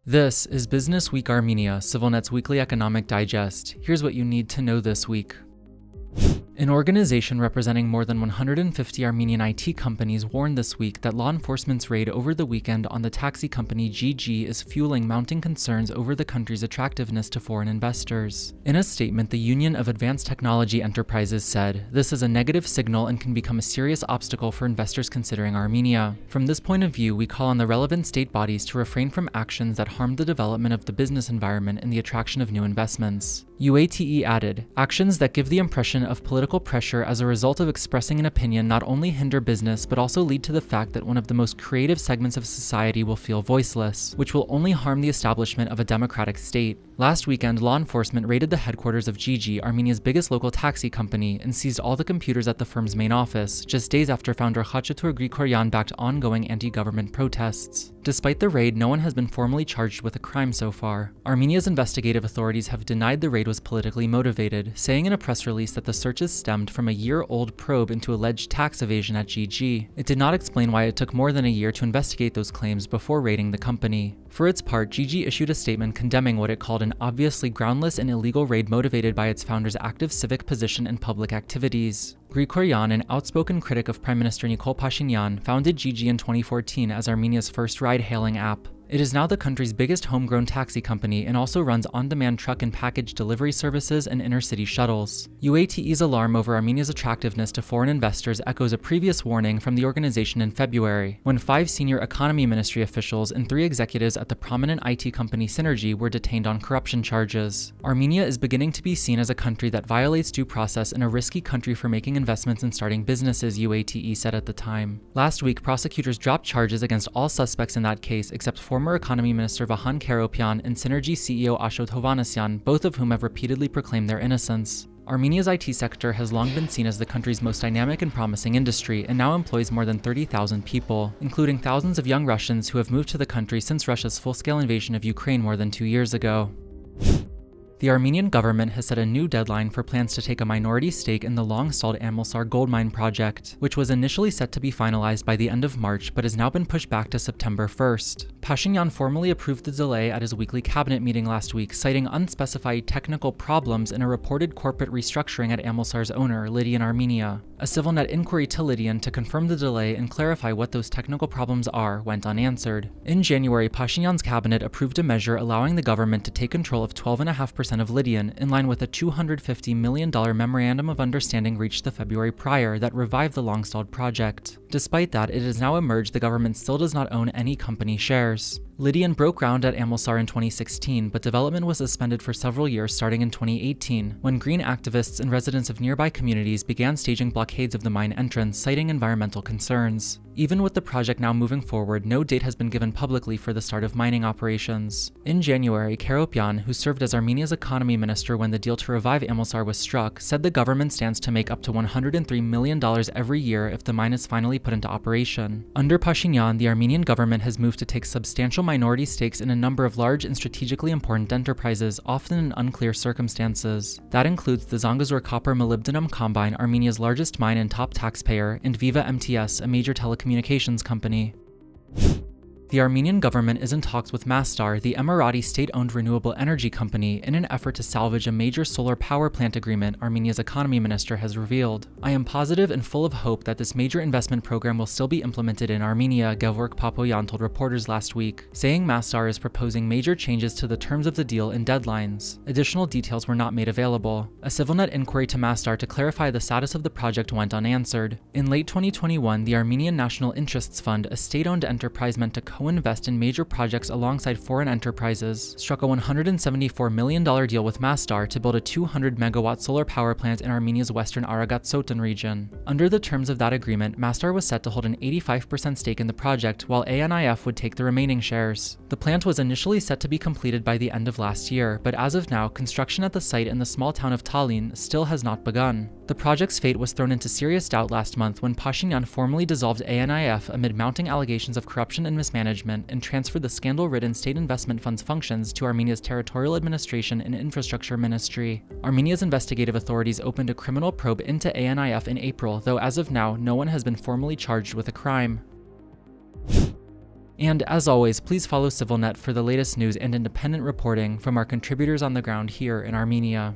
This is Business Week Armenia, CivilNet's weekly economic digest. Here's what you need to know this week. An organization representing more than 150 Armenian IT companies warned this week that law enforcement's raid over the weekend on the taxi company GG is fueling mounting concerns over the country's attractiveness to foreign investors. In a statement, the Union of Advanced Technology Enterprises said, "This is a negative signal and can become a serious obstacle for investors considering Armenia. From this point of view, we call on the relevant state bodies to refrain from actions that harm the development of the business environment and the attraction of new investments." UATE added, "Actions that give the impression of political pressure as a result of expressing an opinion not only hinder business but also lead to the fact that one of the most creative segments of society will feel voiceless, which will only harm the establishment of a democratic state." Last weekend, law enforcement raided the headquarters of GG, Armenia's biggest local taxi company, and seized all the computers at the firm's main office, just days after founder Khachatur Grigoryan backed ongoing anti-government protests. Despite the raid, no one has been formally charged with a crime so far. Armenia's investigative authorities have denied the raid was politically motivated, saying in a press release that the searches stemmed from a year-old probe into alleged tax evasion at GG. It did not explain why it took more than a year to investigate those claims before raiding the company. For its part, GG issued a statement condemning what it called an obviously groundless and illegal raid motivated by its founder's active civic position and public activities. Grigoryan, an outspoken critic of Prime Minister Nikol Pashinyan, founded GG in 2014 as Armenia's first ride-hailing app. It is now the country's biggest homegrown taxi company and also runs on-demand truck and package delivery services and inner-city shuttles. UATE's alarm over Armenia's attractiveness to foreign investors echoes a previous warning from the organization in February, when 5 senior economy ministry officials and 3 executives at the prominent IT company Synergy were detained on corruption charges. Armenia is beginning to be seen as a country that violates due process and a risky country for making investments and starting businesses, UATE said at the time. Last week, prosecutors dropped charges against all suspects in that case except former Economy Minister Vahan Karopyan and Synergy CEO Ashot Hovhannisyan, both of whom have repeatedly proclaimed their innocence. Armenia's IT sector has long been seen as the country's most dynamic and promising industry and now employs more than 30,000 people, including thousands of young Russians who have moved to the country since Russia's full-scale invasion of Ukraine more than 2 years ago. The Armenian government has set a new deadline for plans to take a minority stake in the long-stalled Amulsar gold mine project, which was initially set to be finalized by the end of March but has now been pushed back to September 1st. Pashinyan formally approved the delay at his weekly cabinet meeting last week, citing unspecified technical problems in a reported corporate restructuring at Amulsar's owner, Lydian Armenia. A CivilNet inquiry to Lydian to confirm the delay and clarify what those technical problems are went unanswered. In January, Pashinyan's cabinet approved a measure allowing the government to take control of 12.5% of Lydian, in line with a $250 million memorandum of understanding reached the February prior that revived the long-stalled project. Despite that, it has now emerged the government still does not own any company shares. Lydian broke ground at Amulsar in 2016, but development was suspended for several years starting in 2018, when green activists and residents of nearby communities began staging blockades of the mine entrance, citing environmental concerns. Even with the project now moving forward, no date has been given publicly for the start of mining operations. In January, Karopyan, who served as Armenia's economy minister when the deal to revive Amulsar was struck, said the government stands to make up to $103 million every year if the mine is finally put into operation. Under Pashinyan, the Armenian government has moved to take substantial minority stakes in a number of large and strategically important enterprises, often in unclear circumstances. That includes the Zangezur Copper Molybdenum Combine, Armenia's largest mine and top taxpayer, and Viva MTS, a major telecommunications company. The Armenian government is in talks with Masdar, the Emirati state-owned renewable energy company, in an effort to salvage a major solar power plant agreement, Armenia's economy minister has revealed. "I am positive and full of hope that this major investment program will still be implemented in Armenia," Gevorg Papoyan told reporters last week, saying Masdar is proposing major changes to the terms of the deal and deadlines. Additional details were not made available. A CivilNet inquiry to Masdar to clarify the status of the project went unanswered. In late 2021, the Armenian National Interests Fund, a state-owned enterprise meant to co-invest in major projects alongside foreign enterprises, struck a $174 million deal with Masdar to build a 200-megawatt solar power plant in Armenia's western Aragat-Sotan region. Under the terms of that agreement, Masdar was set to hold an 85% stake in the project, while ANIF would take the remaining shares. The plant was initially set to be completed by the end of last year, but as of now, construction at the site in the small town of Tallinn still has not begun. The project's fate was thrown into serious doubt last month when Pashinyan formally dissolved ANIF amid mounting allegations of corruption and mismanagement and transferred the scandal-ridden state investment fund's functions to Armenia's Territorial Administration and Infrastructure Ministry. Armenia's investigative authorities opened a criminal probe into ANIF in April, though as of now, no one has been formally charged with a crime. And as always, please follow CivilNet for the latest news and independent reporting from our contributors on the ground here in Armenia.